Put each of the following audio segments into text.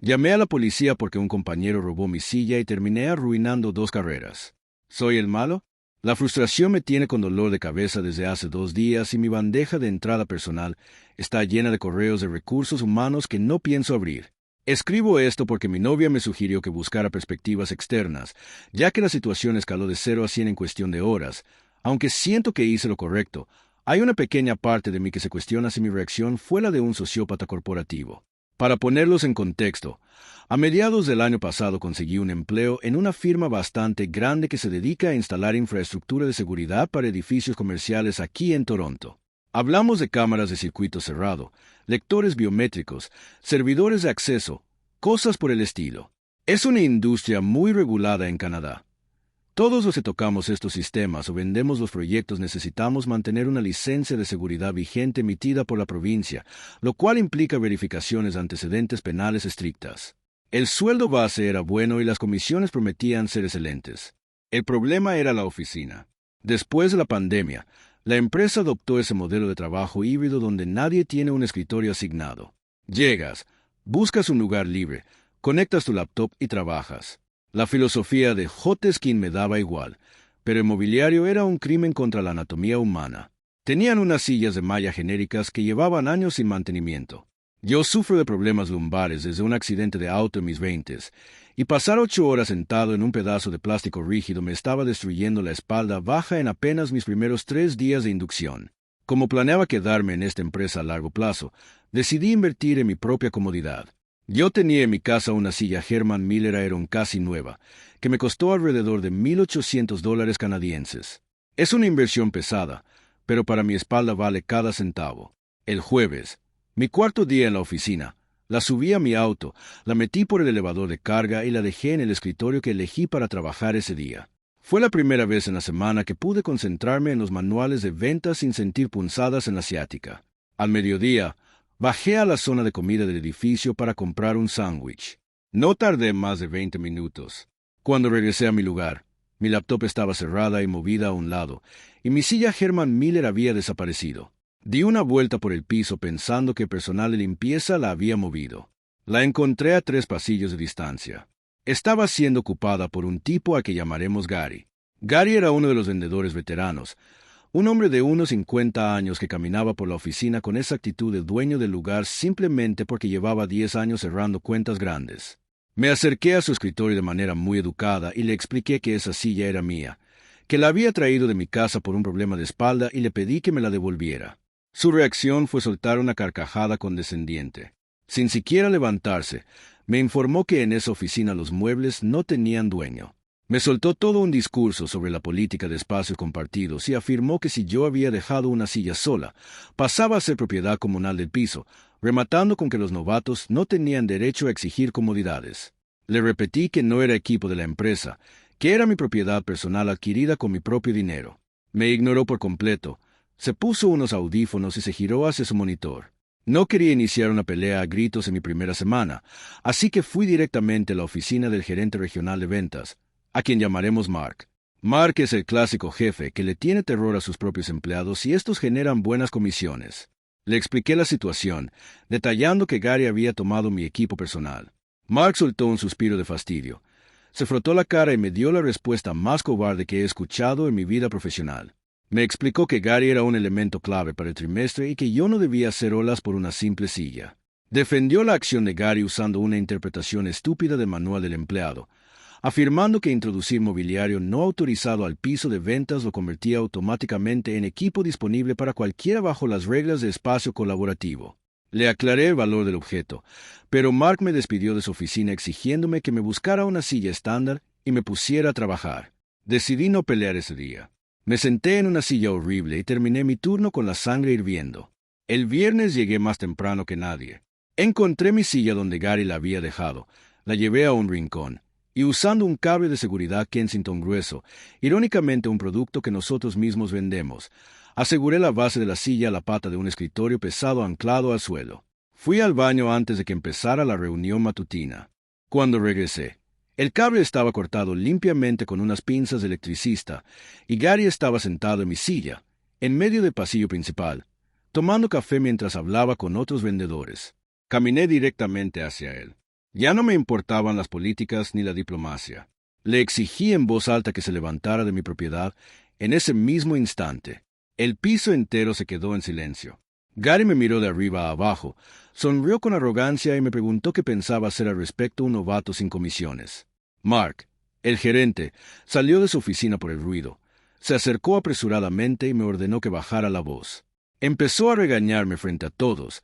Llamé a la policía porque un compañero robó mi silla y terminé arruinando 2 carreras. ¿Soy el malo? La frustración me tiene con dolor de cabeza desde hace 2 días y mi bandeja de entrada personal está llena de correos de recursos humanos que no pienso abrir. Escribo esto porque mi novia me sugirió que buscara perspectivas externas, ya que la situación escaló de 0 a 100 en cuestión de horas. Aunque siento que hice lo correcto, hay una pequeña parte de mí que se cuestiona si mi reacción fue la de un sociópata corporativo. Para ponerlos en contexto, a mediados del año pasado conseguí un empleo en una firma bastante grande que se dedica a instalar infraestructura de seguridad para edificios comerciales aquí en Toronto. Hablamos de cámaras de circuito cerrado, lectores biométricos, servidores de acceso, cosas por el estilo. Es una industria muy regulada en Canadá. Todos los que tocamos estos sistemas o vendemos los proyectos necesitamos mantener una licencia de seguridad vigente emitida por la provincia, lo cual implica verificaciones de antecedentes penales estrictas. El sueldo base era bueno y las comisiones prometían ser excelentes. El problema era la oficina. Después de la pandemia, la empresa adoptó ese modelo de trabajo híbrido donde nadie tiene un escritorio asignado. Llegas, buscas un lugar libre, conectas tu laptop y trabajas. La filosofía de Hoteskin me daba igual, pero el mobiliario era un crimen contra la anatomía humana. Tenían unas sillas de malla genéricas que llevaban años sin mantenimiento. Yo sufro de problemas lumbares desde un accidente de auto en mis 20s, y pasar 8 horas sentado en un pedazo de plástico rígido me estaba destruyendo la espalda baja en apenas mis primeros 3 días de inducción. Como planeaba quedarme en esta empresa a largo plazo, decidí invertir en mi propia comodidad. Yo tenía en mi casa una silla Herman Miller Aeron casi nueva, que me costó alrededor de $1,800 canadienses. Es una inversión pesada, pero para mi espalda vale cada centavo. El jueves, mi cuarto día en la oficina, la subí a mi auto, la metí por el elevador de carga y la dejé en el escritorio que elegí para trabajar ese día. Fue la primera vez en la semana que pude concentrarme en los manuales de ventas sin sentir punzadas en la ciática. Al mediodía, bajé a la zona de comida del edificio para comprar un sándwich. No tardé más de 20 minutos. Cuando regresé a mi lugar, mi laptop estaba cerrada y movida a un lado, y mi silla Herman Miller había desaparecido. Di una vuelta por el piso pensando que el personal de limpieza la había movido. La encontré a 3 pasillos de distancia. Estaba siendo ocupada por un tipo a que llamaremos Gary. Gary era uno de los vendedores veteranos, un hombre de unos 50 años que caminaba por la oficina con esa actitud de dueño del lugar simplemente porque llevaba 10 años cerrando cuentas grandes. Me acerqué a su escritorio de manera muy educada y le expliqué que esa silla era mía, que la había traído de mi casa por un problema de espalda y le pedí que me la devolviera. Su reacción fue soltar una carcajada condescendiente. Sin siquiera levantarse, me informó que en esa oficina los muebles no tenían dueño. Me soltó todo un discurso sobre la política de espacios compartidos y afirmó que si yo había dejado una silla sola, pasaba a ser propiedad comunal del piso, rematando con que los novatos no tenían derecho a exigir comodidades. Le repetí que no era equipo de la empresa, que era mi propiedad personal adquirida con mi propio dinero. Me ignoró por completo, se puso unos audífonos y se giró hacia su monitor. No quería iniciar una pelea a gritos en mi primera semana, así que fui directamente a la oficina del gerente regional de ventas, a quien llamaremos Mark. Mark es el clásico jefe que le tiene terror a sus propios empleados y estos generan buenas comisiones. Le expliqué la situación, detallando que Gary había tomado mi equipo personal. Mark soltó un suspiro de fastidio. Se frotó la cara y me dio la respuesta más cobarde que he escuchado en mi vida profesional. Me explicó que Gary era un elemento clave para el trimestre y que yo no debía hacer olas por una simple silla. Defendió la acción de Gary usando una interpretación estúpida del manual del empleado, afirmando que introducir mobiliario no autorizado al piso de ventas lo convertía automáticamente en equipo disponible para cualquiera bajo las reglas de espacio colaborativo. Le aclaré el valor del objeto, pero Mark me despidió de su oficina exigiéndome que me buscara una silla estándar y me pusiera a trabajar. Decidí no pelear ese día. Me senté en una silla horrible y terminé mi turno con la sangre hirviendo. El viernes llegué más temprano que nadie. Encontré mi silla donde Gary la había dejado, la llevé a un rincón, y usando un cable de seguridad Kensington grueso, irónicamente un producto que nosotros mismos vendemos, aseguré la base de la silla a la pata de un escritorio pesado anclado al suelo. Fui al baño antes de que empezara la reunión matutina. Cuando regresé, el cable estaba cortado limpiamente con unas pinzas de electricista, y Gary estaba sentado en mi silla, en medio del pasillo principal, tomando café mientras hablaba con otros vendedores. Caminé directamente hacia él. Ya no me importaban las políticas ni la diplomacia. Le exigí en voz alta que se levantara de mi propiedad en ese mismo instante. El piso entero se quedó en silencio. Gary me miró de arriba a abajo, sonrió con arrogancia y me preguntó qué pensaba hacer al respecto un novato sin comisiones. Mark, el gerente, salió de su oficina por el ruido. Se acercó apresuradamente y me ordenó que bajara la voz. Empezó a regañarme frente a todos,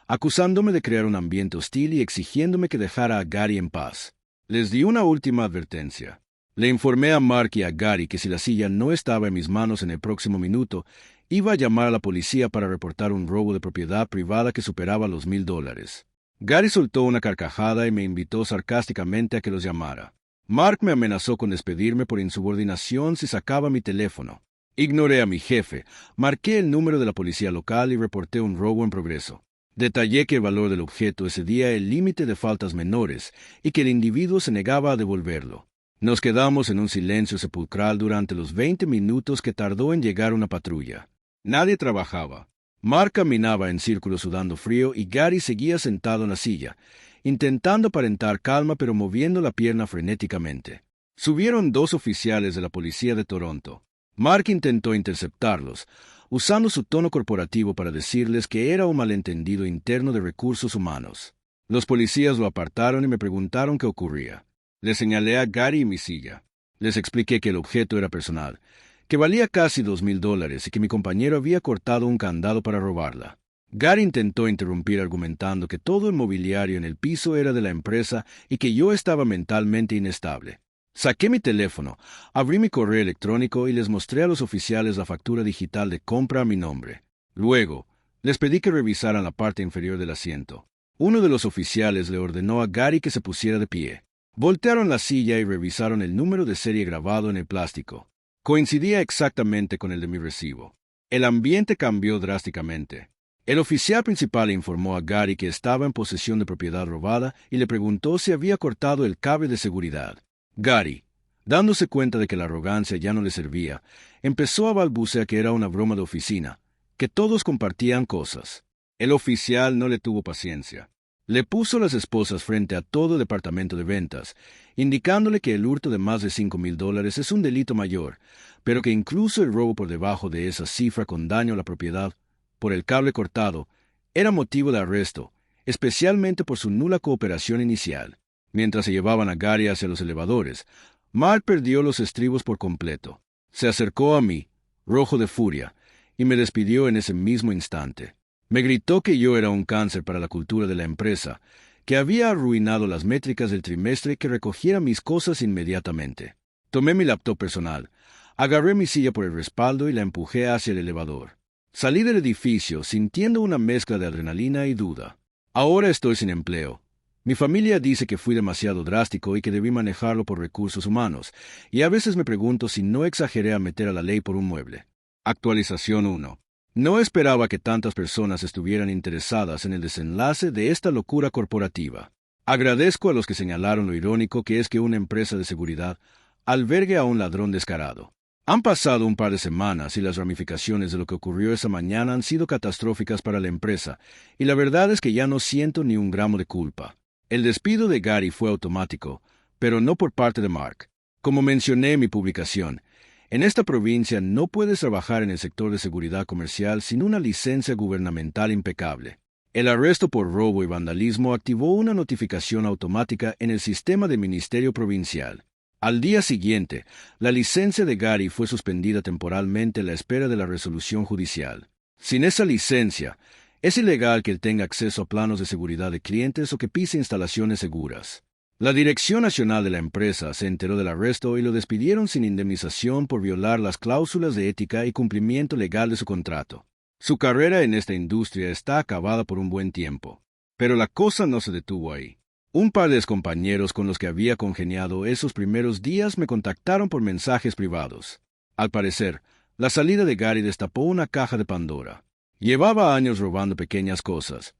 acusándome de crear un ambiente hostil y exigiéndome que dejara a Gary en paz. Les di una última advertencia. Le informé a Mark y a Gary que si la silla no estaba en mis manos en el próximo minuto, iba a llamar a la policía para reportar un robo de propiedad privada que superaba los $1,000. Gary soltó una carcajada y me invitó sarcásticamente a que los llamara. Mark me amenazó con despedirme por insubordinación si sacaba mi teléfono. Ignoré a mi jefe, marqué el número de la policía local y reporté un robo en progreso. Detallé que el valor del objeto excedía el límite de faltas menores y que el individuo se negaba a devolverlo. Nos quedamos en un silencio sepulcral durante los 20 minutos que tardó en llegar una patrulla. Nadie trabajaba. Mark caminaba en círculo sudando frío y Gary seguía sentado en la silla, intentando aparentar calma pero moviendo la pierna frenéticamente. Subieron 2 oficiales de la policía de Toronto. Mark intentó interceptarlos, usando su tono corporativo para decirles que era un malentendido interno de recursos humanos. Los policías lo apartaron y me preguntaron qué ocurría. Le señalé a Gary y mi silla. Les expliqué que el objeto era personal, que valía casi $2,000 y que mi compañero había cortado un candado para robarla. Gary intentó interrumpir argumentando que todo el mobiliario en el piso era de la empresa y que yo estaba mentalmente inestable. Saqué mi teléfono, abrí mi correo electrónico y les mostré a los oficiales la factura digital de compra a mi nombre. Luego, les pedí que revisaran la parte inferior del asiento. Uno de los oficiales le ordenó a Gary que se pusiera de pie. Voltearon la silla y revisaron el número de serie grabado en el plástico. Coincidía exactamente con el de mi recibo. El ambiente cambió drásticamente. El oficial principal informó a Gary que estaba en posesión de propiedad robada y le preguntó si había cortado el cable de seguridad. Gary, dándose cuenta de que la arrogancia ya no le servía, empezó a balbucear que era una broma de oficina, que todos compartían cosas. El oficial no le tuvo paciencia. Le puso las esposas frente a todo el departamento de ventas, indicándole que el hurto de más de $5,000 es un delito mayor, pero que incluso el robo por debajo de esa cifra con daño a la propiedad, por el cable cortado, era motivo de arresto, especialmente por su nula cooperación inicial. Mientras se llevaban a Gary hacia los elevadores, Mark perdió los estribos por completo. Se acercó a mí, rojo de furia, y me despidió en ese mismo instante. Me gritó que yo era un cáncer para la cultura de la empresa, que había arruinado las métricas del trimestre y que recogiera mis cosas inmediatamente. Tomé mi laptop personal, agarré mi silla por el respaldo y la empujé hacia el elevador. Salí del edificio sintiendo una mezcla de adrenalina y duda. Ahora estoy sin empleo. Mi familia dice que fui demasiado drástico y que debí manejarlo por recursos humanos, y a veces me pregunto si no exageré a meter a la ley por un mueble. Actualización 1. No esperaba que tantas personas estuvieran interesadas en el desenlace de esta locura corporativa. Agradezco a los que señalaron lo irónico que es que una empresa de seguridad albergue a un ladrón descarado. Han pasado un par de semanas y las ramificaciones de lo que ocurrió esa mañana han sido catastróficas para la empresa, y la verdad es que ya no siento ni un gramo de culpa. El despido de Gary fue automático, pero no por parte de Mark. Como mencioné en mi publicación, en esta provincia no puedes trabajar en el sector de seguridad comercial sin una licencia gubernamental impecable. El arresto por robo y vandalismo activó una notificación automática en el sistema del Ministerio Provincial. Al día siguiente, la licencia de Gary fue suspendida temporalmente a la espera de la resolución judicial. Sin esa licencia, es ilegal que él tenga acceso a planos de seguridad de clientes o que pise instalaciones seguras. La Dirección Nacional de la empresa se enteró del arresto y lo despidieron sin indemnización por violar las cláusulas de ética y cumplimiento legal de su contrato. Su carrera en esta industria está acabada por un buen tiempo. Pero la cosa no se detuvo ahí. Un par de excompañeros con los que había congeniado esos primeros días me contactaron por mensajes privados. Al parecer, la salida de Gary destapó una caja de Pandora. Llevaba años robando pequeñas cosas: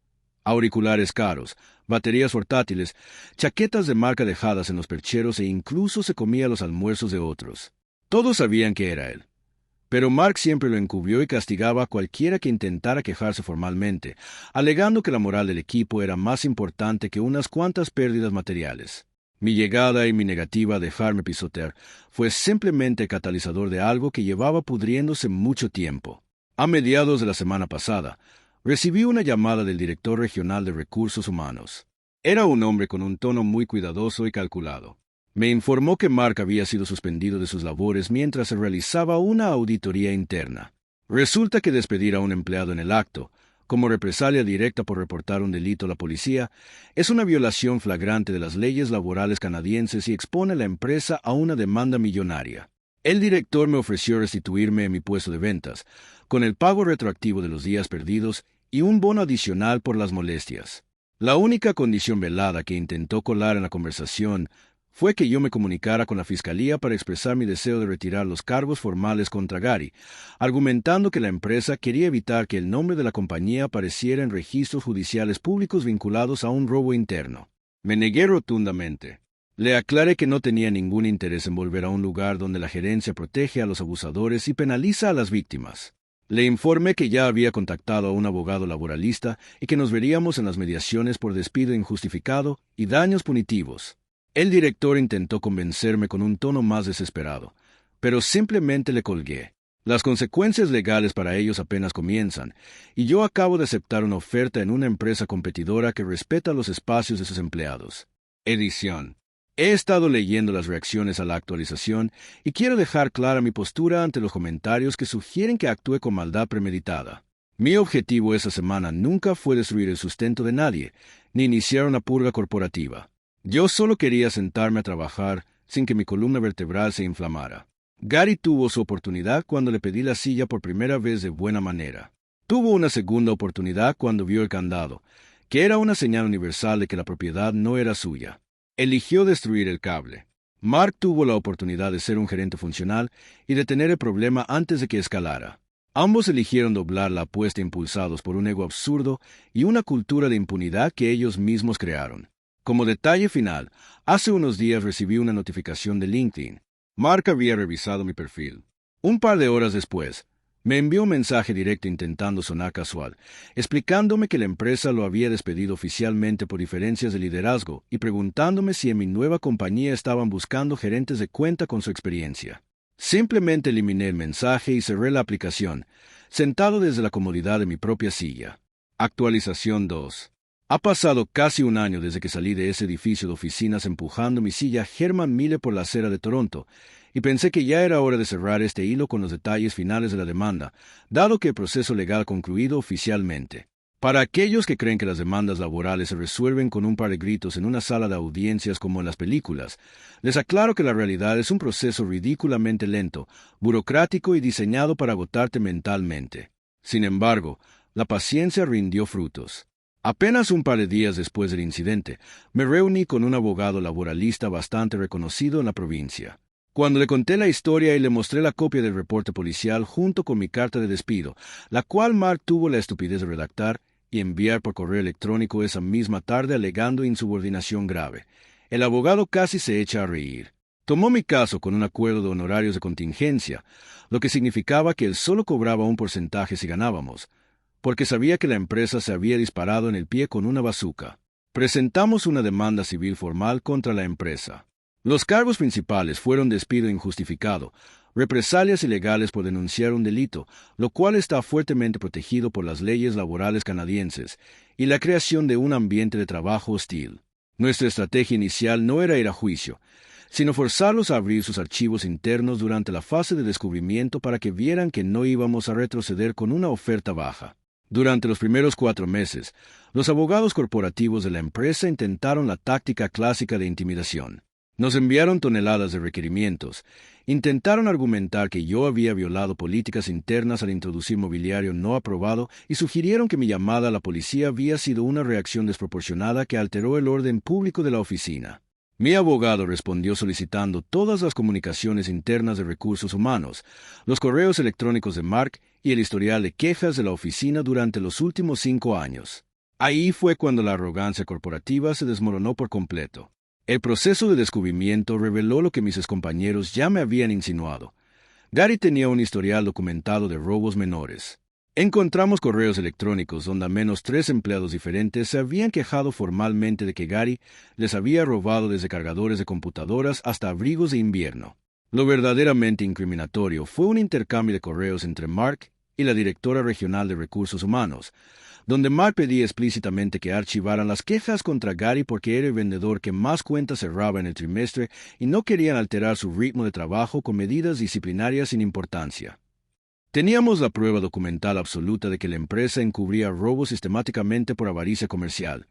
auriculares caros, baterías portátiles, chaquetas de marca dejadas en los percheros e incluso se comía los almuerzos de otros. Todos sabían que era él. Pero Mark siempre lo encubrió y castigaba a cualquiera que intentara quejarse formalmente, alegando que la moral del equipo era más importante que unas cuantas pérdidas materiales. Mi llegada y mi negativa a dejarme pisotear fue simplemente el catalizador de algo que llevaba pudriéndose mucho tiempo. A mediados de la semana pasada, recibí una llamada del director regional de recursos humanos. Era un hombre con un tono muy cuidadoso y calculado. Me informó que Mark había sido suspendido de sus labores mientras se realizaba una auditoría interna. Resulta que despedir a un empleado en el acto, como represalia directa por reportar un delito a la policía, es una violación flagrante de las leyes laborales canadienses y expone a la empresa a una demanda millonaria. El director me ofreció restituirme en mi puesto de ventas, con el pago retroactivo de los días perdidos y un bono adicional por las molestias. La única condición velada que intentó colar en la conversación fue que yo me comunicara con la Fiscalía para expresar mi deseo de retirar los cargos formales contra Gary, argumentando que la empresa quería evitar que el nombre de la compañía apareciera en registros judiciales públicos vinculados a un robo interno. Me negué rotundamente. Le aclaré que no tenía ningún interés en volver a un lugar donde la gerencia protege a los abusadores y penaliza a las víctimas. Le informé que ya había contactado a un abogado laboralista y que nos veríamos en las mediaciones por despido injustificado y daños punitivos. El director intentó convencerme con un tono más desesperado, pero simplemente le colgué. Las consecuencias legales para ellos apenas comienzan, y yo acabo de aceptar una oferta en una empresa competidora que respeta los espacios de sus empleados. Edición. He estado leyendo las reacciones a la actualización y quiero dejar clara mi postura ante los comentarios que sugieren que actúe con maldad premeditada. Mi objetivo esa semana nunca fue destruir el sustento de nadie, ni iniciar una purga corporativa. Yo solo quería sentarme a trabajar sin que mi columna vertebral se inflamara. Gary tuvo su oportunidad cuando le pedí la silla por primera vez de buena manera. Tuvo una segunda oportunidad cuando vio el candado, que era una señal universal de que la propiedad no era suya. Eligió destruir el cable. Mark tuvo la oportunidad de ser un gerente funcional y detener el problema antes de que escalara. Ambos eligieron doblar la apuesta impulsados por un ego absurdo y una cultura de impunidad que ellos mismos crearon. Como detalle final, hace unos días recibí una notificación de LinkedIn. Mark había revisado mi perfil. Un par de horas después, me envió un mensaje directo intentando sonar casual, explicándome que la empresa lo había despedido oficialmente por diferencias de liderazgo y preguntándome si en mi nueva compañía estaban buscando gerentes de cuenta con su experiencia. Simplemente eliminé el mensaje y cerré la aplicación, sentado desde la comodidad de mi propia silla. Actualización 2. Ha pasado casi un año desde que salí de ese edificio de oficinas empujando mi silla Herman Miller por la acera de Toronto, y pensé que ya era hora de cerrar este hilo con los detalles finales de la demanda, dado que el proceso legal ha concluido oficialmente. Para aquellos que creen que las demandas laborales se resuelven con un par de gritos en una sala de audiencias como en las películas, les aclaro que la realidad es un proceso ridículamente lento, burocrático y diseñado para agotarte mentalmente. Sin embargo, la paciencia rindió frutos. Apenas un par de días después del incidente, me reuní con un abogado laboralista bastante reconocido en la provincia. Cuando le conté la historia y le mostré la copia del reporte policial junto con mi carta de despido, la cual Mark tuvo la estupidez de redactar y enviar por correo electrónico esa misma tarde alegando insubordinación grave, el abogado casi se echa a reír. Tomó mi caso con un acuerdo de honorarios de contingencia, lo que significaba que él solo cobraba un porcentaje si ganábamos, porque sabía que la empresa se había disparado en el pie con una bazuca. Presentamos una demanda civil formal contra la empresa. Los cargos principales fueron despido injustificado, represalias ilegales por denunciar un delito, lo cual está fuertemente protegido por las leyes laborales canadienses, y la creación de un ambiente de trabajo hostil. Nuestra estrategia inicial no era ir a juicio, sino forzarlos a abrir sus archivos internos durante la fase de descubrimiento para que vieran que no íbamos a retroceder con una oferta baja. Durante los primeros 4 meses, los abogados corporativos de la empresa intentaron la táctica clásica de intimidación. Nos enviaron toneladas de requerimientos, intentaron argumentar que yo había violado políticas internas al introducir mobiliario no aprobado y sugirieron que mi llamada a la policía había sido una reacción desproporcionada que alteró el orden público de la oficina. Mi abogado respondió solicitando todas las comunicaciones internas de recursos humanos, los correos electrónicos de Mark y el historial de quejas de la oficina durante los últimos 5 años. Ahí fue cuando la arrogancia corporativa se desmoronó por completo. El proceso de descubrimiento reveló lo que mis excompañeros ya me habían insinuado. Gary tenía un historial documentado de robos menores. Encontramos correos electrónicos donde al menos 3 empleados diferentes se habían quejado formalmente de que Gary les había robado desde cargadores de computadoras hasta abrigos de invierno. Lo verdaderamente incriminatorio fue un intercambio de correos entre Mark y la directora regional de Recursos Humanos, donde Mark pedía explícitamente que archivaran las quejas contra Gary porque era el vendedor que más cuentas cerraba en el trimestre y no querían alterar su ritmo de trabajo con medidas disciplinarias sin importancia. Teníamos la prueba documental absoluta de que la empresa encubría robos sistemáticamente por avaricia comercial,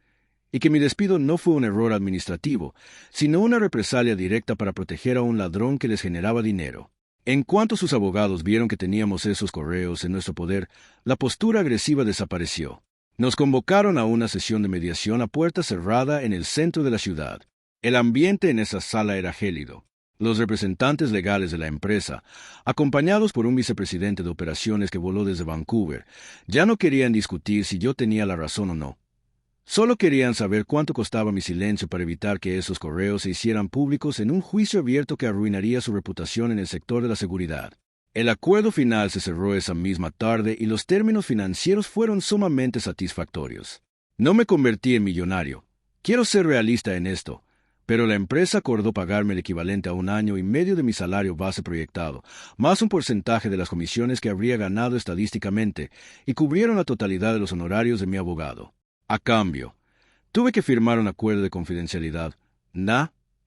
y que mi despido no fue un error administrativo, sino una represalia directa para proteger a un ladrón que les generaba dinero. En cuanto sus abogados vieron que teníamos esos correos en nuestro poder, la postura agresiva desapareció. Nos convocaron a una sesión de mediación a puerta cerrada en el centro de la ciudad. El ambiente en esa sala era gélido. Los representantes legales de la empresa, acompañados por un vicepresidente de operaciones que voló desde Vancouver, ya no querían discutir si yo tenía la razón o no. Solo querían saber cuánto costaba mi silencio para evitar que esos correos se hicieran públicos en un juicio abierto que arruinaría su reputación en el sector de la seguridad. El acuerdo final se cerró esa misma tarde y los términos financieros fueron sumamente satisfactorios. No me convertí en millonario. Quiero ser realista en esto, pero la empresa acordó pagarme el equivalente a 1 año y medio de mi salario base proyectado, más un porcentaje de las comisiones que habría ganado estadísticamente, y cubrieron la totalidad de los honorarios de mi abogado. A cambio, tuve que firmar un acuerdo de confidencialidad,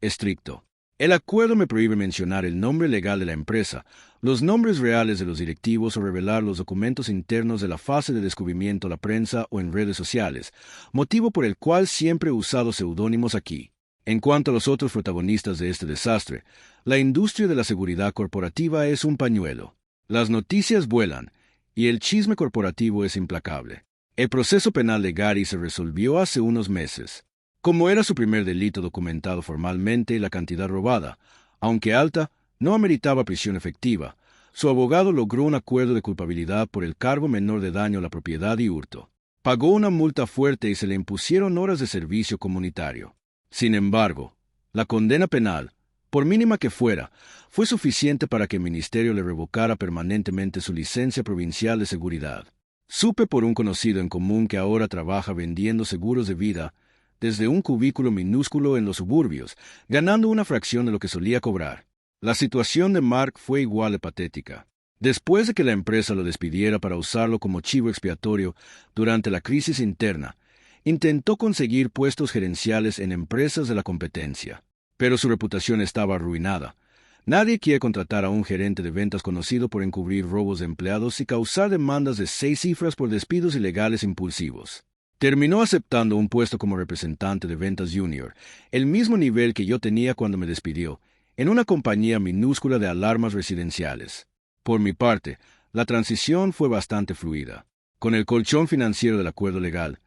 estricto. El acuerdo me prohíbe mencionar el nombre legal de la empresa, los nombres reales de los directivos o revelar los documentos internos de la fase de descubrimiento a la prensa o en redes sociales, motivo por el cual siempre he usado seudónimos aquí. En cuanto a los otros protagonistas de este desastre, la industria de la seguridad corporativa es un pañuelo. Las noticias vuelan, y el chisme corporativo es implacable. El proceso penal de Gary se resolvió hace unos meses. Como era su primer delito documentado formalmente y la cantidad robada, aunque alta, no ameritaba prisión efectiva, su abogado logró un acuerdo de culpabilidad por el cargo menor de daño a la propiedad y hurto. Pagó una multa fuerte y se le impusieron horas de servicio comunitario. Sin embargo, la condena penal, por mínima que fuera, fue suficiente para que el ministerio le revocara permanentemente su licencia provincial de seguridad. Supe por un conocido en común que ahora trabaja vendiendo seguros de vida desde un cubículo minúsculo en los suburbios, ganando una fracción de lo que solía cobrar. La situación de Mark fue igual de patética. Después de que la empresa lo despidiera para usarlo como chivo expiatorio durante la crisis interna, intentó conseguir puestos gerenciales en empresas de la competencia. Pero su reputación estaba arruinada. Nadie quiere contratar a un gerente de ventas conocido por encubrir robos de empleados y causar demandas de 6 cifras por despidos ilegales impulsivos. Terminó aceptando un puesto como representante de ventas junior, el mismo nivel que yo tenía cuando me despidió, en una compañía minúscula de alarmas residenciales. Por mi parte, la transición fue bastante fluida. Con el colchón financiero del acuerdo legal,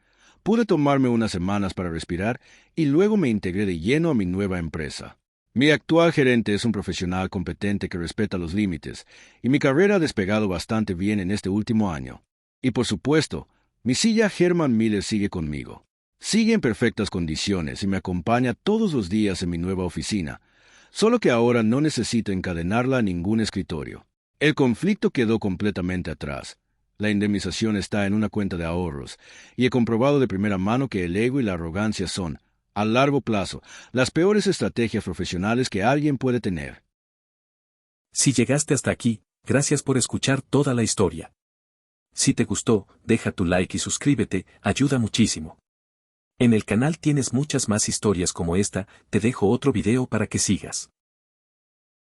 pude tomarme unas semanas para respirar y luego me integré de lleno a mi nueva empresa. Mi actual gerente es un profesional competente que respeta los límites, y mi carrera ha despegado bastante bien en este último año. Y por supuesto, mi silla Herman Miller sigue conmigo. Sigue en perfectas condiciones y me acompaña todos los días en mi nueva oficina, solo que ahora no necesito encadenarla a ningún escritorio. El conflicto quedó completamente atrás. La indemnización está en una cuenta de ahorros, y he comprobado de primera mano que el ego y la arrogancia son, a largo plazo, las peores estrategias profesionales que alguien puede tener. Si llegaste hasta aquí, gracias por escuchar toda la historia. Si te gustó, deja tu like y suscríbete, ayuda muchísimo. En el canal tienes muchas más historias como esta, te dejo otro video para que sigas.